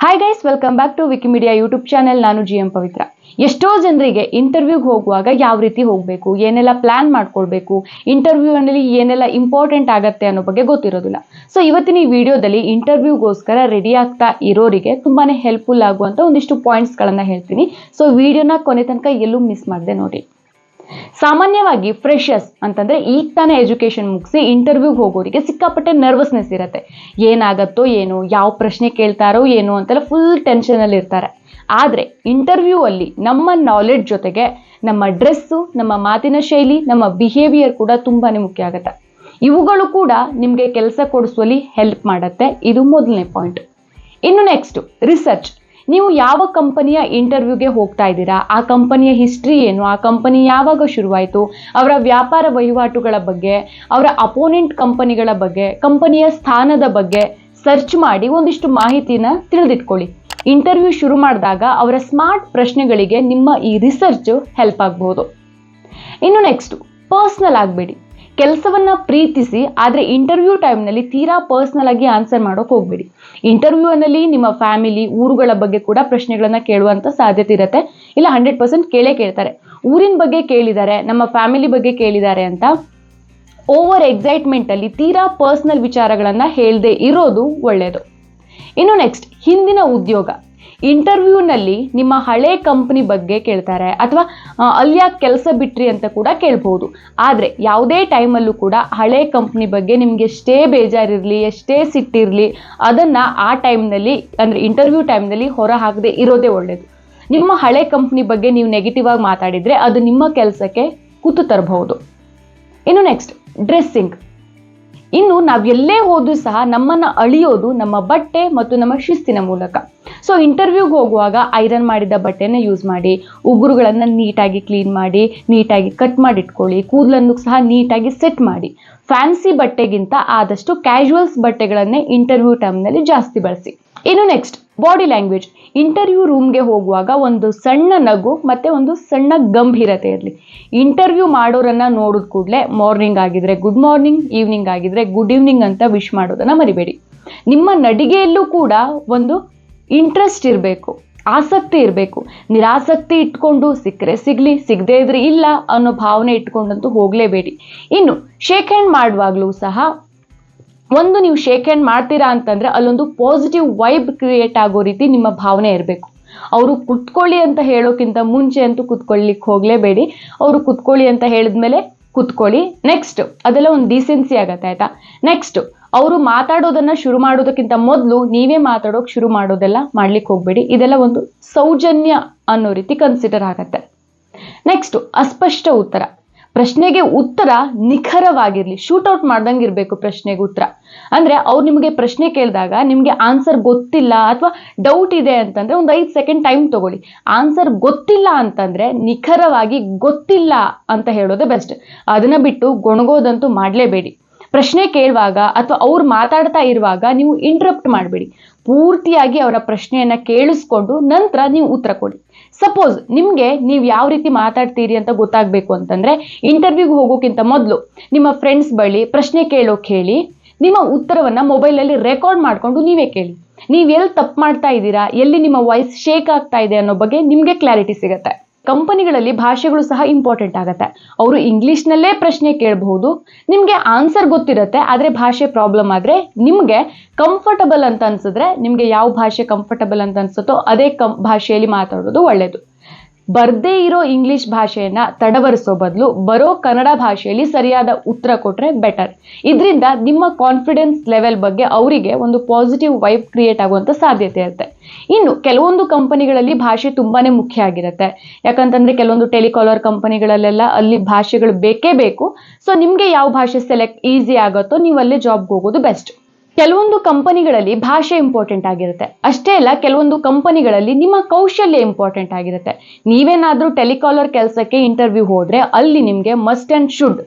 Hi guys, welcome back to Wikimedia YouTube channel. ನಾನು GM Pavitra. ಎಷ್ಟೋ ಜನರಿಗೆ ಇಂಟರ್ವ್ಯೂಗೆ ಹೋಗುವಾಗ ಯಾವ ರೀತಿ ಹೋಗಬೇಕು, ಏನೆಲ್ಲ ಪ್ಲಾನ್ ಮಾಡ್ಕೊಳ್ಬೇಕು, ಇಂಟರ್ವ್ಯೂನಲ್ಲಿ ಏನೆಲ್ಲ ಇಂಪಾರ್ಟೆಂಟ್ ಆಗತ್ತೆ ಅನ್ನೋ ಬಗ್ಗೆ ಗೊತ್ತಿರೋದಿಲ್ಲ. ಸೊ ಇವತ್ತಿನ ಈ ವಿಡಿಯೋದಲ್ಲಿ ಇಂಟರ್ವ್ಯೂಗೋಸ್ಕರ ರೆಡಿ ಆಗ್ತಾ ಇರೋರಿಗೆ ತುಂಬಾನೇ ಹೆಲ್ಪ್ಫುಲ್ ಆಗುವಂತ ಒಂದಿಷ್ಟು ಪಾಯಿಂಟ್ಸ್ಗಳನ್ನ ಹೇಳ್ತೀನಿ. ಸೊ ವಿಡಿಯೋನ ಕೊನೆ ತನಕ ಎಲ್ಲೂ ಮಿಸ್ ಮಾಡದೆ ನೋಡಿ. ಸಾಮಾನ್ಯವಾಗಿ ಫ್ರೆಶರ್ಸ್ ಅಂತಂದ್ರೆ ಈಗ ತಾನೇ ಎಜುಕೇಶನ್ ಮುಗಿಸಿ ಇಂಟರ್ವ್ಯೂಗೆ ಹೋಗೋರಿಗೆ ಸಿಕ್ಕಾಪಟ್ಟೆ ನರ್ವಸ್ನೆಸ್ ಇರುತ್ತೆ. ಏನಾಗತ್ತೋ ಏನೋ, ಯಾವ ಪ್ರಶ್ನೆ ಕೇಳ್ತಾರೋ ಏನೋ ಅಂತೆಲ್ಲ ಫುಲ್ ಟೆನ್ಷನ್ ಅಲ್ಲಿ ಇರ್ತಾರೆ. ಆದ್ರೆ ಇಂಟರ್ವ್ಯೂ ಅಲ್ಲಿ ನಮ್ಮ ನಾಲೆಡ್ಜ್ ಜೊತೆಗೆ ನಮ್ಮ ಡ್ರೆಸ್ಸು, ನಮ್ಮ ಮಾತಿನ ಶೈಲಿ, ನಮ್ಮ ಬಿಹೇವಿಯರ್ ಕೂಡ ತುಂಬಾನೇ ಮುಖ್ಯ ಆಗುತ್ತೆ. ಇವುಗಳು ಕೂಡ ನಿಮ್ಗೆ ಕೆಲಸ ಕೊಡಿಸುವಲ್ಲಿ ಹೆಲ್ಪ್ ಮಾಡತ್ತೆ. ಇದು ಮೊದಲನೇ ಪಾಯಿಂಟ್. ಇನ್ನು ನೆಕ್ಸ್ಟ್, ರಿಸರ್ಚ್. ನೀವು ಯಾವ ಕಂಪನಿಯ ಇಂಟರ್ವ್ಯೂಗೆ ಹೋಗ್ತಾ ಇದ್ದೀರಾ, ಆ ಕಂಪನಿಯ ಹಿಸ್ಟ್ರಿ ಏನು, ಆ ಕಂಪನಿ ಯಾವಾಗ ಶುರುವಾಯಿತು, ಅವರ ವ್ಯಾಪಾರ ವಹಿವಾಟುಗಳ ಬಗ್ಗೆ, ಅವರ ಅಪೋನೆಂಟ್ ಕಂಪನಿಗಳ ಬಗ್ಗೆ, ಕಂಪನಿಯ ಸ್ಥಾನದ ಬಗ್ಗೆ ಸರ್ಚ್ ಮಾಡಿ ಒಂದಿಷ್ಟು ಮಾಹಿತಿನ ತಿಳಿದಿಟ್ಕೊಳ್ಳಿ. ಇಂಟರ್ವ್ಯೂ ಶುರು ಮಾಡಿದಾಗ ಅವರ ಸ್ಮಾರ್ಟ್ ಪ್ರಶ್ನೆಗಳಿಗೆ ನಿಮ್ಮ ಈ ರಿಸರ್ಚ್ ಹೆಲ್ಪ್ ಆಗಬಹುದು. ಇನ್ನು ನೆಕ್ಸ್ಟ್, ಪರ್ಸ್ನಲ್ ಆಗಬೇಡಿ. ಕೆಲಸವನ್ನ ಪ್ರೀತಿಸಿ, ಆದರೆ ಇಂಟರ್ವ್ಯೂ ಟೈಮ್ನಲ್ಲಿ ತೀರಾ ಪರ್ಸ್ನಲ್ ಆಗಿ ಆನ್ಸರ್ ಮಾಡೋಕೆ ಹೋಗ್ಬೇಡಿ. ಇಂಟರ್ವ್ಯೂನಲ್ಲಿ ನಿಮ್ಮ ಫ್ಯಾಮಿಲಿ, ಊರುಗಳ ಬಗ್ಗೆ ಕೂಡ ಪ್ರಶ್ನೆಗಳನ್ನ ಕೇಳುವಂತ ಸಾಧ್ಯತೆ ಇರುತ್ತೆ. ಇಲ್ಲ 100% ಕೇಳ್ತಾರೆ. ಊರಿನ ಬಗ್ಗೆ ಕೇಳಿದ್ದಾರೆ, ನಮ್ಮ ಫ್ಯಾಮಿಲಿ ಬಗ್ಗೆ ಕೇಳಿದ್ದಾರೆ ಅಂತ ಓವರ್ ಎಕ್ಸೈಟ್ಮೆಂಟ್ ಅಲ್ಲಿ ತೀರಾ ಪರ್ಸ್ನಲ್ ವಿಚಾರಗಳನ್ನ ಹೇಳದೆ ಇರೋದು ಒಳ್ಳೆಯದು. ಇನ್ನು ನೆಕ್ಸ್ಟ್, ಹಿಂದಿನ ಉದ್ಯೋಗ. ಇಂಟರ್ವ್ಯೂನಲ್ಲಿ ನಿಮ್ಮ ಹಳೆ ಕಂಪನಿ ಬಗ್ಗೆ ಕೇಳ್ತಾರೆ, ಅಥವಾ ಅಲ್ಲಿ ಯಾಕೆ ಕೆಲಸ ಬಿಟ್ರಿ ಅಂತ ಕೂಡ ಕೇಳ್ಬಹುದು. ಆದರೆ ಯಾವುದೇ ಟೈಮಲ್ಲೂ ಕೂಡ ಹಳೆ ಕಂಪ್ನಿ ಬಗ್ಗೆ ನಿಮ್ಗೆ ಎಷ್ಟೇ ಬೇಜಾರಿರಲಿ, ಎಷ್ಟೇ ಸಿಟ್ಟಿರಲಿ, ಅದನ್ನ ಆ ಟೈಮ್ನಲ್ಲಿ ಅಂದ್ರೆ ಇಂಟರ್ವ್ಯೂ ಟೈಮ್ನಲ್ಲಿ ಹೊರ ಹಾಕದೆ ಇರೋದೇ ಒಳ್ಳೇದು. ನಿಮ್ಮ ಹಳೆ ಕಂಪ್ನಿ ಬಗ್ಗೆ ನೀವು ನೆಗೆಟಿವ್ ಆಗಿ ಮಾತಾಡಿದ್ರೆ ಅದು ನಿಮ್ಮ ಕೆಲಸಕ್ಕೆ ಕುತ್ತು ತರಬಹುದು. ಇನ್ನು ನೆಕ್ಸ್ಟ್, ಡ್ರೆಸ್ಸಿಂಗ್. ಇನ್ನು ನಾವೆಲ್ಲೇ ಹೋದ್ರೂ ಸಹ ನಮ್ಮನ್ನ ಅಳಿಯೋದು ನಮ್ಮ ಬಟ್ಟೆ ಮತ್ತು ನಮ್ಮ ಶಿಸ್ತಿನ ಮೂಲಕ. ಸೊ ಇಂಟರ್ವ್ಯೂಗೆ ಹೋಗುವಾಗ ಐರನ್ ಮಾಡಿದ ಬಟ್ಟೆನ ಯೂಸ್ ಮಾಡಿ, ಉಗುರುಗಳನ್ನು ನೀಟಾಗಿ ಕ್ಲೀನ್ ಮಾಡಿ, ನೀಟಾಗಿ ಕಟ್ ಮಾಡಿಟ್ಕೊಳ್ಳಿ, ಕೂದಲನ್ನು ಸಹ ನೀಟಾಗಿ ಸೆಟ್ ಮಾಡಿ. ಫ್ಯಾನ್ಸಿ ಬಟ್ಟೆಗಿಂತ ಆದಷ್ಟು ಕ್ಯಾಶುವಲ್ಸ್ ಬಟ್ಟೆಗಳನ್ನೇ ಇಂಟರ್ವ್ಯೂ ಟೈಮ್ನಲ್ಲಿ ಜಾಸ್ತಿ ಬಳಸಿ. ಇನ್ನು ನೆಕ್ಸ್ಟ್, ಬಾಡಿ ಲ್ಯಾಂಗ್ವೇಜ್. ಇಂಟರ್ವ್ಯೂ ರೂಮ್ಗೆ ಹೋಗುವಾಗ ಒಂದು ಸಣ್ಣ ನಗು ಮತ್ತೆ ಒಂದು ಸಣ್ಣ ಗಂಭೀರತೆ ಇರಲಿ. ಇಂಟರ್ವ್ಯೂ ಮಾಡೋರನ್ನ ನೋಡಿದ ಕೂಡಲೇ ಮಾರ್ನಿಂಗ್ ಆಗಿದ್ರೆ ಗುಡ್ ಮಾರ್ನಿಂಗ್, ಈವ್ನಿಂಗ್ ಆಗಿದ್ರೆ ಗುಡ್ ಈವ್ನಿಂಗ್ ಅಂತ ವಿಶ್ ಮಾಡೋದನ್ನ ಮರಿಬೇಡಿ. ನಿಮ್ಮ ನಡಿಗೆಯಲ್ಲೂ ಕೂಡ ಒಂದು ಇಂಟ್ರೆಸ್ಟ್ ಇರಬೇಕು, ಆಸಕ್ತಿ ಇರಬೇಕು. ನಿರಾಸಕ್ತಿ ಇಟ್ಕೊಂಡು ಸಿಕ್ಕರೆ ಸಿಗ್ಲಿ, ಸಿಗದೇ ಇದ್ರೆ ಇಲ್ಲ ಅನ್ನೋ ಭಾವನೆ ಇಟ್ಕೊಂಡಂತೂ ಹೋಗಲೇಬೇಡಿ. ಇನ್ನು ಶೇಕ್ ಹ್ಯಾಂಡ್ ಮಾಡುವಾಗಲೂ ಸಹ ನೀವು ಶೇಕ್ ಹ್ಯಾಂಡ್ ಮಾಡ್ತೀರಾ ಅಂತಂದ್ರೆ ಅಲ್ಲೊಂದು ಪಾಸಿಟಿವ್ ವೈಬ್ ಕ್ರಿಯೇಟ್ ಆಗೋ ರೀತಿ ನಿಮ್ಮ ಭಾವನೆ ಇರಬೇಕು. ಅವರು ಕುತ್ಕೊಳ್ಳಿ ಅಂತ ಹೇಳೋಕ್ಕಿಂತ ಮುಂಚೆ ಅಂತೂ ಕುತ್ಕೊಳ್ಳಿಕ್ಕೆ ಹೋಗಲೇಬೇಡಿ. ಅವರು ಕುತ್ಕೊಳ್ಳಿ ಅಂತ ಹೇಳಿದ್ಮೇಲೆ ಕುತ್ಕೊಳ್ಳಿ. ನೆಕ್ಸ್ಟ್, ಅದೆಲ್ಲ ಒಂದು ಡೀಸೆನ್ಸಿ ಆಗತ್ತೆ, ಆಯ್ತಾ. ನೆಕ್ಸ್ಟ್, ಅವರು ಮಾತಾಡೋದನ್ನ ಶುರು ಮಾಡೋದಕ್ಕಿಂತ ಮೊದಲು ನೀವೇ ಮಾತಾಡೋಕೆ ಶುರು ಮಾಡೋದೆಲ್ಲ ಮಾಡ್ಲಿಕ್ಕೆ ಹೋಗ್ಬೇಡಿ. ಇದೆಲ್ಲ ಒಂದು ಸೌಜನ್ಯ ಅನ್ನೋ ರೀತಿ ಕನ್ಸಿಡರ್ ಆಗತ್ತೆ. ನೆಕ್ಸ್ಟ್, ಅಸ್ಪಷ್ಟ ಉತ್ತರ. ಪ್ರಶ್ನೆಗೆ ಉತ್ತರ ನಿಖರವಾಗಿರ್ಲಿ, ಶೂಟ್ಔಟ್ ಮಾಡ್ದಂಗೆ ಇರಬೇಕು ಪ್ರಶ್ನೆಗೆ ಉತ್ತರ. ಅಂದ್ರೆ ಅವ್ರು ನಿಮಗೆ ಪ್ರಶ್ನೆ ಕೇಳಿದಾಗ ನಿಮ್ಗೆ ಆನ್ಸರ್ ಗೊತ್ತಿಲ್ಲ ಅಥವಾ ಡೌಟ್ ಇದೆ ಅಂತಂದ್ರೆ ಒಂದು 5 ಸೆಕೆಂಡ್ ಟೈಮ್ ತಗೊಳ್ಳಿ. ಆನ್ಸರ್ ಗೊತ್ತಿಲ್ಲ ಅಂತಂದ್ರೆ ನಿಖರವಾಗಿ ಗೊತ್ತಿಲ್ಲ ಅಂತ ಹೇಳೋದೇ ಬೆಸ್ಟ್. ಅದನ್ನ ಬಿಟ್ಟು ಗೊಣಗೋದಂತೂ ಮಾಡಲೇಬೇಡಿ. ಪ್ರಶ್ನೆ ಕೇಳುವಾಗ ಅಥವಾ ಅವ್ರು ಮಾತಾಡ್ತಾ ಇರುವಾಗ ನೀವು ಇಂಟರಪ್ಟ್ ಮಾಡಬೇಡಿ. ಪೂರ್ತಿಯಾಗಿ ಅವರ ಪ್ರಶ್ನೆಯನ್ನ ಕೇಳಿಸ್ಕೊಂಡು ನಂತರ ನೀವು ಉತ್ತರ ಕೊಡಿ. ಸಪೋಸ್ ನಿಮ್ಗೆ ನೀವು ಯಾವ ರೀತಿ ಮಾತಾಡ್ತೀರಿ ಅಂತ ಗೊತ್ತಾಗಬೇಕು ಅಂತಂದ್ರೆ ಇಂಟರ್ವ್ಯೂಗೆ ಹೋಗೋಕ್ಕಿಂತ ಮೊದಲು ನಿಮ್ಮ ಫ್ರೆಂಡ್ಸ್ ಬಳಿ ಪ್ರಶ್ನೆ ಕೇಳೋಕೆ ಹೇಳಿ, ನಿಮ್ಮ ಉತ್ತರವನ್ನ ಮೊಬೈಲಲ್ಲಿ ರೆಕಾರ್ಡ್ ಮಾಡ್ಕೊಂಡು ನೀವೇ ಕೇಳಿ. ನೀವು ಎಲ್ಲಿ ತಪ್ಪು ಮಾಡ್ತಾ ಇದ್ದೀರಾ, ಎಲ್ಲಿ ನಿಮ್ಮ ವಾಯ್ಸ್ ಶೇಕ್ ಆಗ್ತಾ ಇದೆ ಅನ್ನೋ ಬಗ್ಗೆ ನಿಮ್ಗೆ ಕ್ಲಾರಿಟಿ ಸಿಗತ್ತೆ. ಕಂಪನಿಗಳಲ್ಲಿ ಭಾಷೆಗಳು ಸಹ ಇಂಪಾರ್ಟೆಂಟ್ ಆಗತ್ತೆ. ಅವರು ಇಂಗ್ಲಿಷ್ನಲ್ಲೇ ಪ್ರಶ್ನೆ ಕೇಳಬಹುದು, ನಿಮ್ಗೆ ಆನ್ಸರ್ ಗೊತ್ತಿರತ್ತೆ, ಆದ್ರೆ ಭಾಷೆ ಪ್ರಾಬ್ಲಮ್ ಆದ್ರೆ ನಿಮ್ಗೆ ಕಂಫರ್ಟಬಲ್ ಅಂತ ಅನ್ಸಿದ್ರೆ, ನಿಮ್ಗೆ ಯಾವ ಭಾಷೆ ಕಂಫರ್ಟಬಲ್ ಅಂತ ಅನ್ಸುತ್ತೋ ಅದೇ ಭಾಷೆಯಲ್ಲಿ ಮಾತಾಡೋದು ಒಳ್ಳೇದು. ಬರ್ದೇ ಇರೋ ಇಂಗ್ಲಿಷ್ ಭಾಷೆಯನ್ನ ತಡವರಿಸೋ ಬದಲು ಬರೋ ಕನ್ನಡ ಭಾಷೆಯಲ್ಲಿ ಸರಿಯಾದ ಉತ್ತರ ಕೊಟ್ರೆ ಬೆಟರ್. ಇದರಿಂದ ನಿಮ್ಮ ಕಾನ್ಫಿಡೆನ್ಸ್ ಲೆವೆಲ್ ಬಗ್ಗೆ ಅವರಿಗೆ ಒಂದು ಪಾಸಿಟಿವ್ ವೈಬ್ ಕ್ರಿಯೇಟ್ ಆಗುವಂತ ಸಾಧ್ಯತೆ ಇರುತ್ತೆ. ಇನ್ನು ಕೆಲವೊಂದು ಕಂಪನಿಗಳಲ್ಲಿ ಭಾಷೆ ತುಂಬಾನೇ ಮುಖ್ಯ ಆಗಿರುತ್ತೆ. ಯಾಕಂತಂದ್ರೆ ಕೆಲವೊಂದು ಟೆಲಿಕಾಲರ್ ಕಂಪನಿಗಳಲ್ಲೆಲ್ಲ ಅಲ್ಲಿ ಭಾಷೆಗಳು ಬೇಕೇ ಬೇಕು. ಸೊ ನಿಮ್ಗೆ ಯಾವ ಭಾಷೆ ಸೆಲೆಕ್ಟ್ ಈಸಿ ಆಗುತ್ತೋ ನೀವು ಅಲ್ಲೇ ಜಾಬ್ಗೆ ಹೋಗೋದು ಬೆಸ್ಟ್. ಕೆಲವೊಂದು ಕಂಪನಿಗಳಲ್ಲಿ ಭಾಷೆ ಇಂಪಾರ್ಟೆಂಟ್ ಆಗಿರುತ್ತೆ. ಅಷ್ಟೇ ಅಲ್ಲ, ಕೆಲವೊಂದು ಕಂಪನಿಗಳಲ್ಲಿ ನಿಮ್ಮ ಕೌಶಲ್ಯ ಇಂಪಾರ್ಟೆಂಟ್ ಆಗಿರುತ್ತೆ. ನೀವೇನಾದ್ರೂ ಟೆಲಿಕಾಲರ್ ಕೆಲಸಕ್ಕೆ ಇಂಟರ್ವ್ಯೂ ಹೋದ್ರೆ ಅಲ್ಲಿ ನಿಮ್ಗೆ ಮಸ್ಟ್ ಅಂಡ್ ಶುಡ್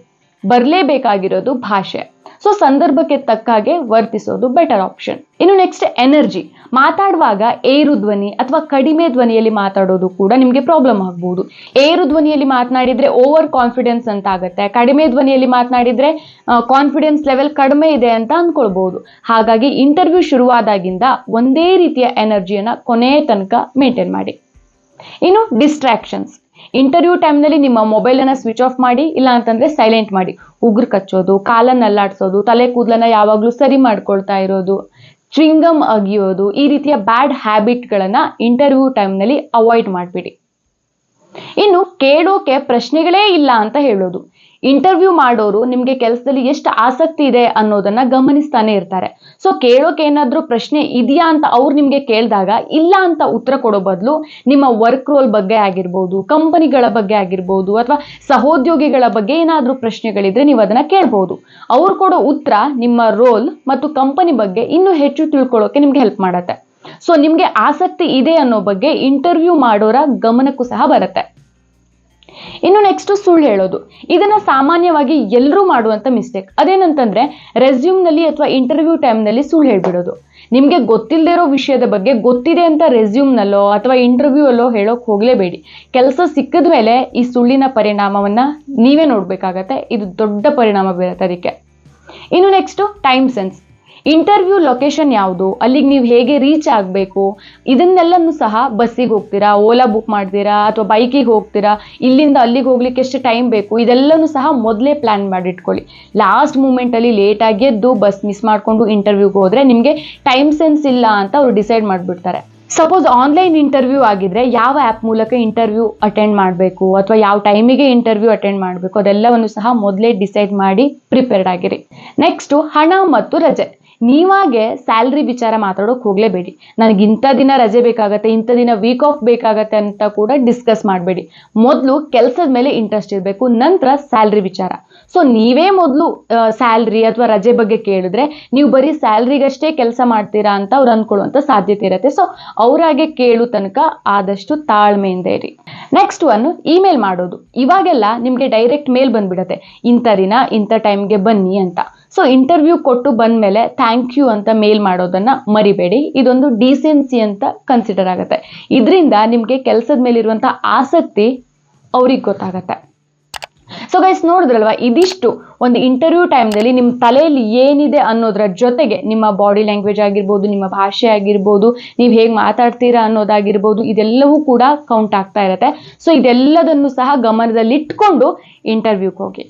ಬರಲೇಬೇಕಾಗಿರೋದು ಭಾಷೆ. ಸೊ ಸಂದರ್ಭಕ್ಕೆ ತಕ್ಕ ಹಾಗೆ ವರ್ತಿಸೋದು ಬೆಟರ್ ಆಪ್ಷನ್. ಇನ್ನು ನೆಕ್ಸ್ಟ್ ಎನರ್ಜಿ. ಮಾತಾಡುವಾಗ ಏರು ಧ್ವನಿ ಅಥವಾ ಕಡಿಮೆ ಧ್ವನಿಯಲ್ಲಿ ಮಾತಾಡೋದು ಕೂಡ ನಿಮಗೆ ಪ್ರಾಬ್ಲಮ್ ಆಗ್ಬಹುದು. ಏರು ಧ್ವನಿಯಲ್ಲಿ ಮಾತನಾಡಿದ್ರೆ ಓವರ್ ಕಾನ್ಫಿಡೆನ್ಸ್ ಅಂತ ಆಗುತ್ತೆ, ಕಡಿಮೆ ಧ್ವನಿಯಲ್ಲಿ ಮಾತನಾಡಿದ್ರೆ ಕಾನ್ಫಿಡೆನ್ಸ್ ಲೆವೆಲ್ ಕಡಿಮೆ ಇದೆ ಅಂತ ಅನ್ಕೊಳ್ಬಹುದು. ಹಾಗಾಗಿ ಇಂಟರ್ವ್ಯೂ ಶುರುವಾದಾಗಿಂದ ಒಂದೇ ರೀತಿಯ ಎನರ್ಜಿಯನ್ನ ಕೊನೆ ತನಕ ಮೇಂಟೈನ್ ಮಾಡಿ. ಇನ್ನು ಡಿಸ್ಟ್ರಾಕ್ಷನ್ಸ್. ಇಂಟರ್ವ್ಯೂ ಟೈಮ್ನಲ್ಲಿ ನಿಮ್ಮ ಮೊಬೈಲನ್ನು ಸ್ವಿಚ್ ಆಫ್ ಮಾಡಿ, ಇಲ್ಲ ಅಂತಂದ್ರೆ ಸೈಲೆಂಟ್ ಮಾಡಿ. ಉಗುರು ಕಚ್ಚೋದು, ಕಾಲನ್ನ ಅಲ್ಲಾಡ್ಸೋದು, ತಲೆ ಕೂದಲನ್ನ ಯಾವಾಗಲೂ ಸರಿ ಮಾಡ್ಕೊಳ್ತಾ ಇರೋದು, ಚ್ವಿಂಗಮ್ ಅಗಿಯೋದು, ಈ ರೀತಿಯ ಬ್ಯಾಡ್ ಹ್ಯಾಬಿಟ್ಗಳನ್ನ ಇಂಟರ್ವ್ಯೂ ಟೈಮ್ನಲ್ಲಿ ಅವಾಯ್ಡ್ ಮಾಡಿಬಿಡಿ. ಇನ್ನು ಕೇಳೋಕೆ ಪ್ರಶ್ನೆಗಳೇ ಇಲ್ಲ ಅಂತ ಹೇಳೋದು. ಇಂಟರ್ವ್ಯೂ ಮಾಡೋರು ನಿಮಗೆ ಕೆಲಸದಲ್ಲಿ ಎಷ್ಟು ಆಸಕ್ತಿ ಇದೆ ಅನ್ನೋದನ್ನ ಗಮನಿಸ್ತಾನೆ ಇರ್ತಾರೆ. ಸೊ ಕೇಳೋಕೆ ಏನಾದ್ರೂ ಪ್ರಶ್ನೆ ಇದೆಯಾ ಅಂತ ಅವ್ರು ನಿಮ್ಗೆ ಕೇಳಿದಾಗ ಇಲ್ಲ ಅಂತ ಉತ್ತರ ಕೊಡೋ ಬದಲು ನಿಮ್ಮ ವರ್ಕ್ ರೋಲ್ ಬಗ್ಗೆ ಆಗಿರ್ಬೋದು, ಕಂಪನಿಗಳ ಬಗ್ಗೆ ಆಗಿರ್ಬೋದು, ಅಥವಾ ಸಹೋದ್ಯೋಗಿಗಳ ಬಗ್ಗೆ ಏನಾದ್ರೂ ಪ್ರಶ್ನೆಗಳಿದ್ರೆ ನೀವು ಅದನ್ನ ಕೇಳ್ಬೋದು. ಅವ್ರು ಕೊಡೋ ಉತ್ತರ ನಿಮ್ಮ ರೋಲ್ ಮತ್ತು ಕಂಪನಿ ಬಗ್ಗೆ ಇನ್ನೂ ಹೆಚ್ಚು ತಿಳ್ಕೊಳ್ಳೋಕೆ ನಿಮ್ಗೆ ಹೆಲ್ಪ್ ಮಾಡತ್ತೆ. ಸೊ ನಿಮ್ಗೆ ಆಸಕ್ತಿ ಇದೆ ಅನ್ನೋ ಬಗ್ಗೆ ಇಂಟರ್ವ್ಯೂ ಮಾಡೋರ ಗಮನಕ್ಕೂ ಸಹ ಬರುತ್ತೆ. ಇನ್ನು ನೆಕ್ಸ್ಟ್ ಸುಳ್ಳು ಹೇಳೋದು. ಇದನ್ನ ಸಾಮಾನ್ಯವಾಗಿ ಎಲ್ಲರೂ ಮಾಡುವಂತ ಮಿಸ್ಟೇಕ್. ಅದೇನಂತಂದ್ರೆ ರೆಸ್ಯೂಮ್ನಲ್ಲಿ ಅಥವಾ ಇಂಟರ್ವ್ಯೂ ಟೈಮ್ನಲ್ಲಿ ಸುಳ್ಳು ಹೇಳ್ಬಿಡೋದು. ನಿಮ್ಗೆ ಗೊತ್ತಿಲ್ಲದೆ ಇರೋ ವಿಷಯದ ಬಗ್ಗೆ ಗೊತ್ತಿದೆ ಅಂತ ರೆಸ್ಯೂಮ್ನಲ್ಲೋ ಅಥವಾ ಇಂಟರ್ವ್ಯೂ ಅಲ್ಲೋ ಹೇಳೋಕ್ ಹೋಗ್ಲೇಬೇಡಿ. ಕೆಲಸ ಸಿಕ್ಕಿದ ಮೇಲೆ ಈ ಸುಳ್ಳಿನ ಪರಿಣಾಮವನ್ನ ನೀವೇ ನೋಡ್ಬೇಕಾಗತ್ತೆ. ಇದು ದೊಡ್ಡ ಪರಿಣಾಮ ಬೀರುತ್ತೆ ಅದಕ್ಕೆ. ಇನ್ನು next time sense. Interview location ಯಾವುದು, ಅಲ್ಲಿಗೆ ನೀವು ಹೇಗೆ ರೀಚ್ ಆಗಬೇಕು, ಇದನ್ನೆಲ್ಲನೂ ಸಹ ಬಸ್ಸಿಗೆ ಹೋಗ್ತೀರಾ, ಓಲಾ ಬುಕ್ ಮಾಡ್ತೀರಾ ಅಥವಾ ಬೈಕಿಗೆ ಹೋಗ್ತೀರಾ, ಇಲ್ಲಿಂದ ಅಲ್ಲಿಗೆ ಹೋಗ್ಲಿಕ್ಕೆ ಎಷ್ಟು ಟೈಮ್ ಬೇಕು, ಇದೆಲ್ಲನೂ ಸಹ ಮೊದಲೇ ಪ್ಲಾನ್ ಮಾಡಿಟ್ಕೊಳ್ಳಿ. ಲಾಸ್ಟ್ ಮೂಮೆಂಟಲ್ಲಿ ಲೇಟಾಗಿ ಎದ್ದು ಬಸ್ ಮಿಸ್ ಮಾಡಿಕೊಂಡು ಇಂಟರ್ವ್ಯೂಗೆ ಹೋದರೆ ನಿಮಗೆ ಟೈಮ್ ಸೆನ್ಸ್ ಇಲ್ಲ ಅಂತ ಅವ್ರು ಡಿಸೈಡ್ ಮಾಡಿಬಿಡ್ತಾರೆ. ಸಪೋಸ್ ಆನ್ಲೈನ್ ಇಂಟರ್ವ್ಯೂ ಆಗಿದ್ರೆ ಯಾವ ಆ್ಯಪ್ ಮೂಲಕ ಇಂಟರ್ವ್ಯೂ ಅಟೆಂಡ್ ಮಾಡಬೇಕು ಅಥವಾ ಯಾವ ಟೈಮಿಗೆ ಇಂಟರ್ವ್ಯೂ ಅಟೆಂಡ್ ಮಾಡಬೇಕು ಅದೆಲ್ಲವನ್ನು ಸಹ ಮೊದಲೇ ಡಿಸೈಡ್ ಮಾಡಿ ಪ್ರಿಪೇರ್ಡ್ ಆಗಿರಿ. ನೆಕ್ಸ್ಟು ಹಣ ಮತ್ತು ರಜೆ. ನೀವಾಗೆ ಸ್ಯಾಲ್ರಿ ವಿಚಾರ ಮಾತಾಡೋಕೆ ಹೋಗಲೇಬೇಡಿ. ನನಗೆ ಇಂಥ ದಿನ ರಜೆ ಬೇಕಾಗತ್ತೆ, ಇಂಥ ದಿನ ವೀಕ್ ಆಫ್ ಬೇಕಾಗತ್ತೆ ಅಂತ ಕೂಡ ಡಿಸ್ಕಸ್ ಮಾಡಬೇಡಿ. ಮೊದಲು ಕೆಲಸದ ಮೇಲೆ ಇಂಟ್ರೆಸ್ಟ್ ಇರಬೇಕು, ನಂತರ ಸ್ಯಾಲ್ರಿ ವಿಚಾರ. ಸೊ ನೀವೇ ಮೊದಲು ಸ್ಯಾಲ್ರಿ ಅಥವಾ ರಜೆ ಬಗ್ಗೆ ಕೇಳಿದ್ರೆ ನೀವು ಬರೀ ಸ್ಯಾಲ್ರಿಗಷ್ಟೇ ಕೆಲಸ ಮಾಡ್ತೀರಾ ಅಂತ ಅವ್ರು ಅಂದ್ಕೊಳ್ಳುವಂಥ ಸಾಧ್ಯತೆ ಇರುತ್ತೆ. ಸೊ ಅವರಾಗೆ ಕೇಳು ತನಕ ಆದಷ್ಟು ತಾಳ್ಮೆಯಿಂದ ಇರಿ. ನೆಕ್ಸ್ಟ್ ಒನ್ ಇಮೇಲ್ ಮಾಡೋದು. ಇವಾಗೆಲ್ಲ ನಿಮಗೆ ಡೈರೆಕ್ಟ್ ಮೇಲ್ ಬಂದ್ಬಿಡತ್ತೆ, ಇಂಥ ದಿನ ಇಂಥ ಟೈಮ್ಗೆ ಬನ್ನಿ ಅಂತ. ಸೊ ಇಂಟರ್ವ್ಯೂ ಕೊಟ್ಟು ಬಂದ್ಮೇಲೆ ಥ್ಯಾಂಕ್ ಯು ಅಂತ ಮೇಲ್ ಮಾಡೋದನ್ನ ಮರಿಬೇಡಿ. ಇದೊಂದು ಡೀಸೆನ್ಸಿ ಅಂತ ಕನ್ಸಿಡರ್ ಆಗುತ್ತೆ. ಇದರಿಂದ ನಿಮಗೆ ಕೆಲಸದ ಮೇಲಿರುವಂಥ ಆಸಕ್ತಿ ಅವ್ರಿಗೆ ಗೊತ್ತಾಗತ್ತೆ. ಸೊ ಗೈಸ್, ನೋಡಿದ್ರಲ್ವಾ, ಇದಿಷ್ಟು ಒಂದು ಇಂಟರ್ವ್ಯೂ ಟೈಮ್ನಲ್ಲಿ ನಿಮ್ಮ ತಲೆಯಲ್ಲಿ ಏನಿದೆ ಅನ್ನೋದ್ರ ಜೊತೆಗೆ ನಿಮ್ಮ ಬಾಡಿ ಲ್ಯಾಂಗ್ವೇಜ್ ಆಗಿರ್ಬೋದು, ನಿಮ್ಮ ಭಾಷೆ ಆಗಿರ್ಬೋದು, ನೀವು ಹೇಗೆ ಮಾತಾಡ್ತೀರಾ ಅನ್ನೋದಾಗಿರ್ಬೋದು, ಇದೆಲ್ಲವೂ ಕೂಡ ಕೌಂಟ್ ಆಗ್ತಾ ಇರುತ್ತೆ. ಸೊ ಇದೆಲ್ಲದನ್ನು ಸಹ ಗಮನದಲ್ಲಿಟ್ಕೊಂಡು ಇಂಟರ್ವ್ಯೂಗೆ ಹೋಗಿ.